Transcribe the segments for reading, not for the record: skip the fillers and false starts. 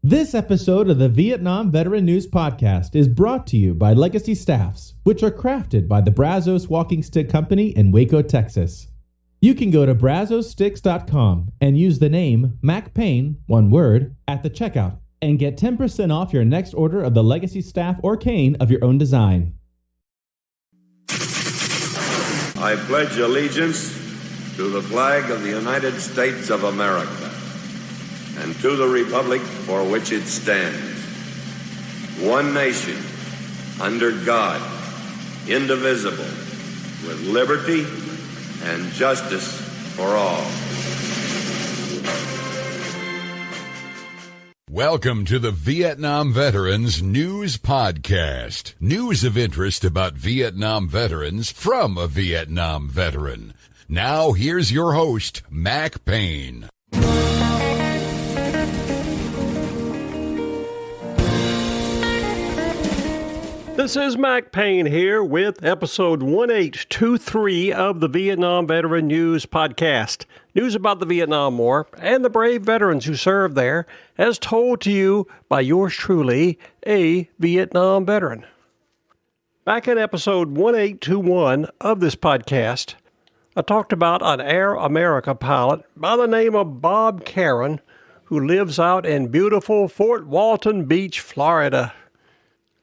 This episode of the Vietnam Veteran News Podcast is brought to you by Legacy Staffs, which are crafted by the Brazos Walking Stick Company in Waco, Texas. You can go to brazosticks.com and use the name Mac Payne, one word, at the checkout and get 10% off your next order of the Legacy Staff or cane of your own design. I pledge allegiance to the flag of the United States of America and to the republic for which it stands, one nation, under God, indivisible, with liberty and justice for all. Welcome to the Vietnam Veterans News Podcast. News of interest about Vietnam veterans from a Vietnam veteran. Now, here's your host, Mac Payne. This is Mac Payne here with episode 1823 of the Vietnam Veteran News Podcast. News about the Vietnam War and the brave veterans who served there, as told to you by yours truly, a Vietnam veteran. Back in episode 1821 of this podcast, I talked about an Air America pilot by the name of Bob Caron, who lives out in beautiful Fort Walton Beach, Florida.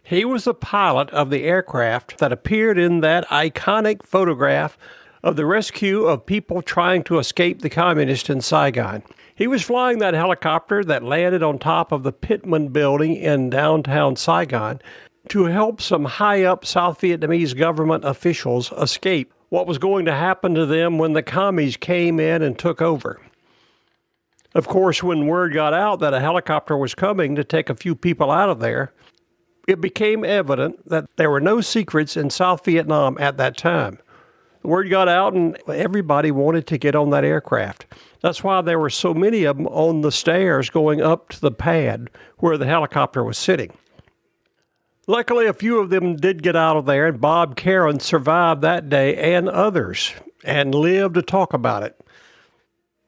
He was the pilot of the aircraft that appeared in that iconic photograph of the rescue of people trying to escape the communists in Saigon. He was flying that helicopter that landed on top of the Pittman building in downtown Saigon to help some high-up South Vietnamese government officials escape what was going to happen to them when the commies came in and took over. Of course, when word got out that a helicopter was coming to take a few people out of there, it became evident that there were no secrets in South Vietnam at that time. The word got out and everybody wanted to get on that aircraft. That's why there were so many of them on the stairs going up to the pad where the helicopter was sitting. Luckily, a few of them did get out of there, and Bob Caron survived that day and others and lived to talk about it.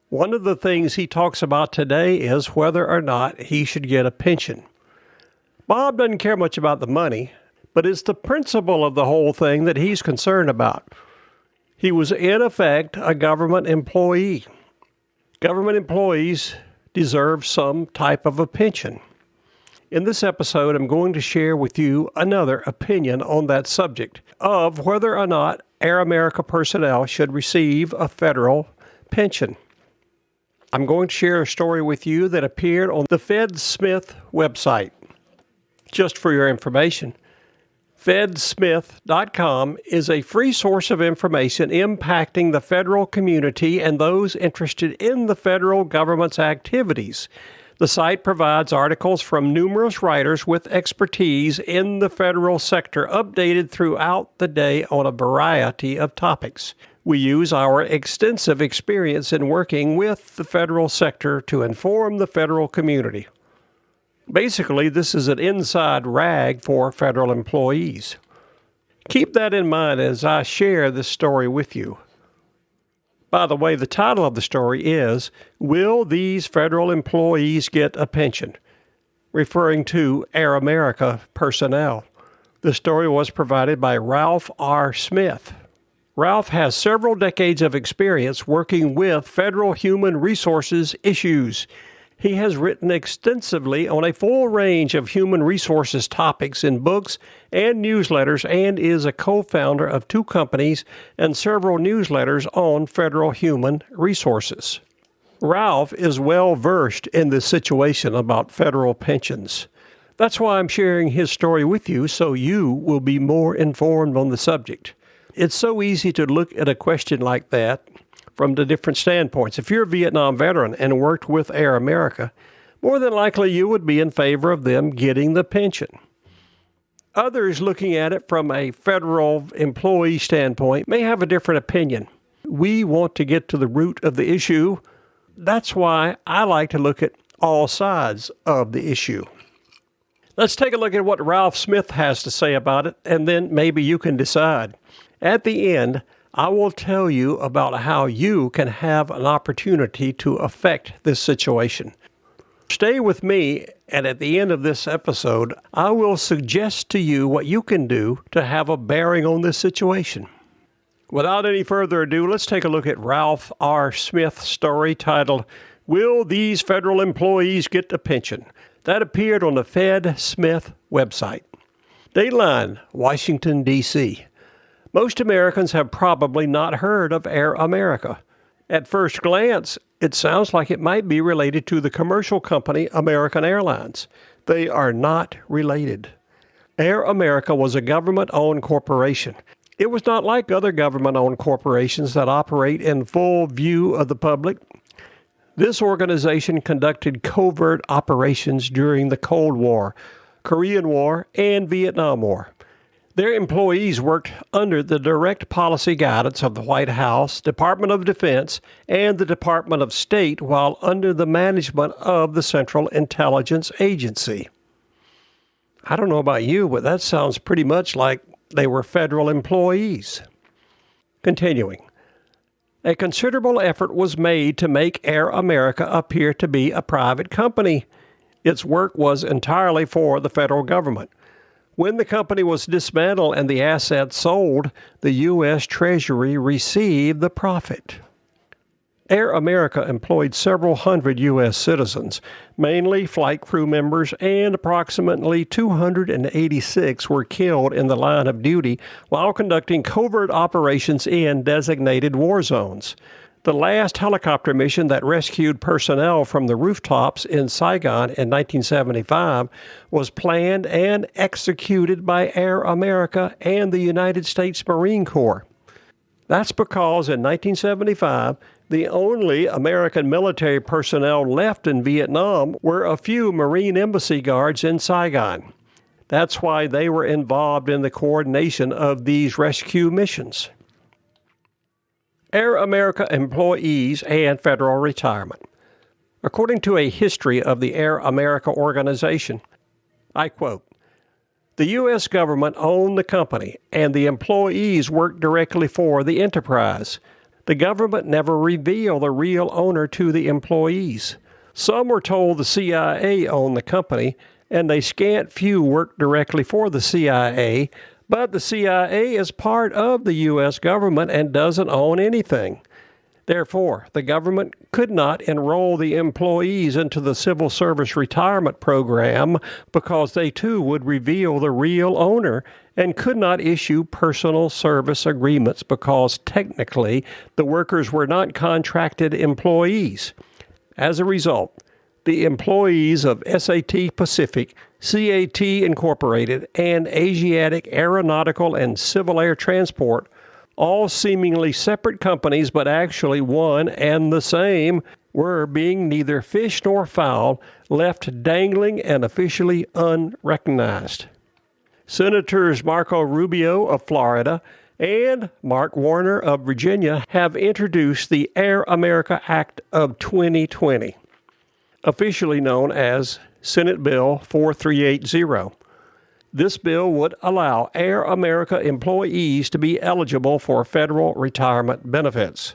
One of the things he talks about today is whether or not he should get a pension. Bob doesn't care much about the money, but it's the principle of the whole thing that he's concerned about. He was, in effect, a government employee. Government employees deserve some type of a pension. In this episode, I'm going to share with you another opinion on that subject of whether or not Air America personnel should receive a federal pension. I'm going to share a story with you that appeared on the Fed Smith website. Just for your information, fedsmith.com is a free source of information impacting the federal community and those interested in the federal government's activities. The site provides articles from numerous writers with expertise in the federal sector, updated throughout the day on a variety of topics. We use our extensive experience in working with the federal sector to inform the federal community. Basically, this is an inside rag for federal employees. Keep that in mind as I share this story with you. By the way, the title of the story is, Will These Federal Employees Get a Pension? Referring to Air America personnel. The story was provided by Ralph R. Smith. Ralph has several decades of experience working with federal human resources issues. He has written extensively on a full range of human resources topics in books and newsletters, and is a co-founder of 2 companies and several newsletters on federal human resources. Ralph is well versed in this situation about federal pensions. That's why I'm sharing his story with you, so you will be more informed on the subject. It's so easy to look at a question like that from the different standpoints. If you're a Vietnam veteran and worked with Air America, more than likely you would be in favor of them getting the pension. Others looking at it from a federal employee standpoint may have a different opinion. We want to get to the root of the issue. That's why I like to look at all sides of the issue. Let's take a look at what Ralph Smith has to say about it, and then maybe you can decide. At the end, I will tell you about how you can have an opportunity to affect this situation. Stay with me, and at the end of this episode, I will suggest to you what you can do to have a bearing on this situation. Without any further ado, let's take a look at Ralph R. Smith's story titled, "Will These Federal Employees Get a Pension?" That appeared on the Fed Smith website. Dateline, Washington, D.C. Most Americans have probably not heard of Air America. At first glance, it sounds like it might be related to the commercial company American Airlines. They are not related. Air America was a government-owned corporation. It was not like other government-owned corporations that operate in full view of the public. This organization conducted covert operations during the Cold War, Korean War, and Vietnam War. Their employees worked under the direct policy guidance of the White House, Department of Defense, and the Department of State, while under the management of the Central Intelligence Agency. I don't know about you, but that sounds pretty much like they were federal employees. Continuing. A considerable effort was made to make Air America appear to be a private company. Its work was entirely for the federal government. When the company was dismantled and the assets sold, the U.S. Treasury received the profit. Air America employed several hundred U.S. citizens, mainly flight crew members, and approximately 286 were killed in the line of duty while conducting covert operations in designated war zones. The last helicopter mission that rescued personnel from the rooftops in Saigon in 1975 was planned and executed by Air America and the United States Marine Corps. That's because in 1975, the only American military personnel left in Vietnam were a few Marine embassy guards in Saigon. That's why they were involved in the coordination of these rescue missions. Air America employees and federal retirement. According to a history of the Air America organization, I quote, "The U.S. government owned the company, and the employees worked directly for the enterprise. The government never revealed the real owner to the employees. Some were told the CIA owned the company, and a scant few worked directly for the CIA, but the CIA is part of the U.S. government and doesn't own anything. Therefore, the government could not enroll the employees into the civil service retirement program because they too would reveal the real owner, and could not issue personal service agreements because technically the workers were not contracted employees. As a result, the employees of SAT Pacific, CAT Incorporated, and Asiatic Aeronautical and Civil Air Transport, all seemingly separate companies but actually one and the same, were being neither fish nor fowl, left dangling and officially unrecognized. Senators Marco Rubio of Florida and Mark Warner of Virginia have introduced the Air America Act of 2020, officially known as Senate Bill 4380. This bill would allow Air America employees to be eligible for federal retirement benefits.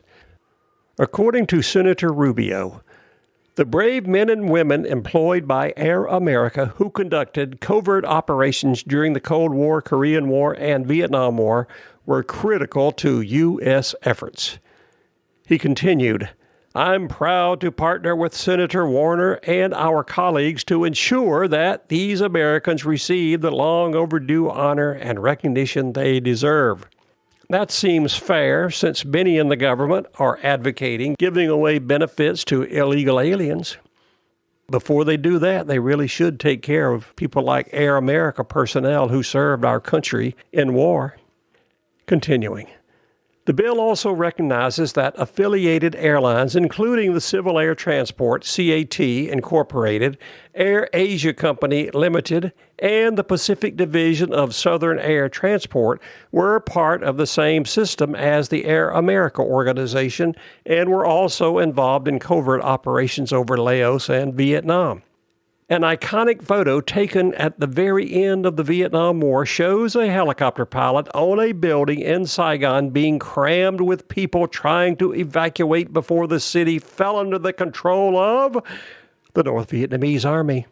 According to Senator Rubio, the brave men and women employed by Air America who conducted covert operations during the Cold War, Korean War, and Vietnam War were critical to U.S. efforts. He continued, "I'm proud to partner with Senator Warner and our colleagues to ensure that these Americans receive the long overdue honor and recognition they deserve." That seems fair, since many in the government are advocating giving away benefits to illegal aliens. Before they do that, they really should take care of people like Air America personnel who served our country in war. Continuing. The bill also recognizes that affiliated airlines, including the Civil Air Transport, CAT Incorporated, Air Asia Company Limited, and the Pacific Division of Southern Air Transport, were part of the same system as the Air America organization and were also involved in covert operations over Laos and Vietnam. An iconic photo taken at the very end of the Vietnam War shows a helicopter pilot on a building in Saigon being crammed with people trying to evacuate before the city fell under the control of the North Vietnamese Army.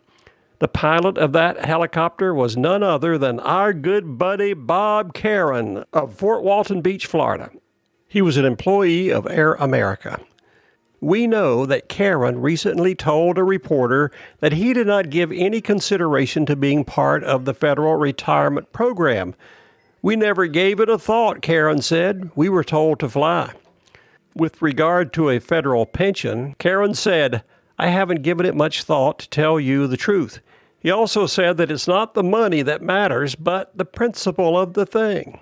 The pilot of that helicopter was none other than our good buddy Bob Caron of Fort Walton Beach, Florida. He was an employee of Air America. We know that Caron recently told a reporter that he did not give any consideration to being part of the federal retirement program. We never gave it a thought, Caron said. We were told to fly. With regard to a federal pension, Caron said, I haven't given it much thought to tell you the truth. He also said that it's not the money that matters, but the principle of the thing.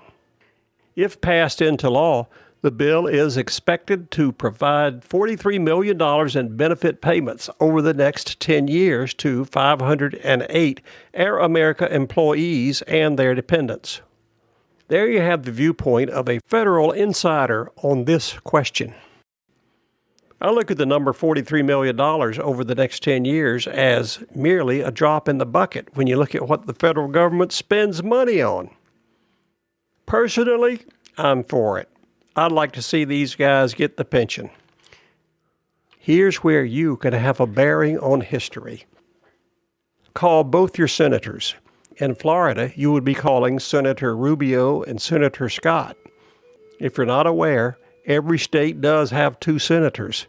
If passed into law, the bill is expected to provide $43 million in benefit payments over the next 10 years to 508 Air America employees and their dependents. There you have the viewpoint of a federal insider on this question. I look at the number $43 million over the next 10 years as merely a drop in the bucket when you look at what the federal government spends money on. Personally, I'm for it. I'd like to see these guys get the pension. Here's where you can have a bearing on history. Call both your senators. In Florida, you would be calling Senator Rubio and Senator Scott. If you're not aware, every state does have 2 senators.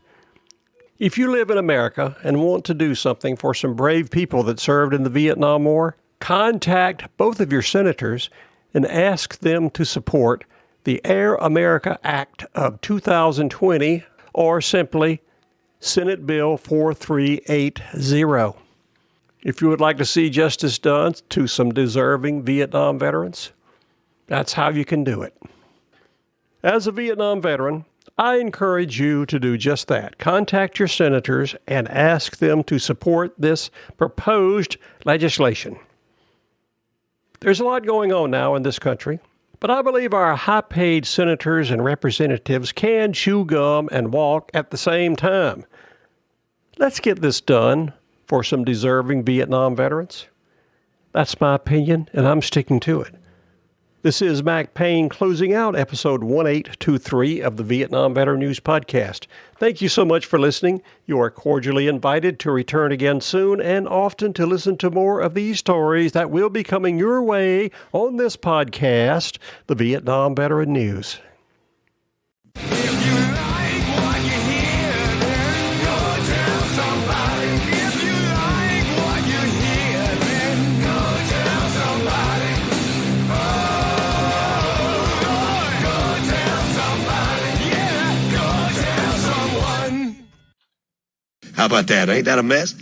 If you live in America and want to do something for some brave people that served in the Vietnam War, contact both of your senators and ask them to support the Air America Act of 2020 or simply Senate Bill 4380. If you would like to see justice done to some deserving Vietnam veterans, that's how you can do it. As a Vietnam veteran, I encourage you to do just that. Contact your senators and ask them to support this proposed legislation. There's a lot going on now in this country, but I believe our high-paid senators and representatives can chew gum and walk at the same time. Let's get this done for some deserving Vietnam veterans. That's my opinion, and I'm sticking to it. This is Mac Payne closing out episode 1823 of the Vietnam Veteran News Podcast. Thank you so much for listening. You are cordially invited to return again soon and often to listen to more of these stories that will be coming your way on this podcast, the Vietnam Veteran News. How about that? Ain't that a mess?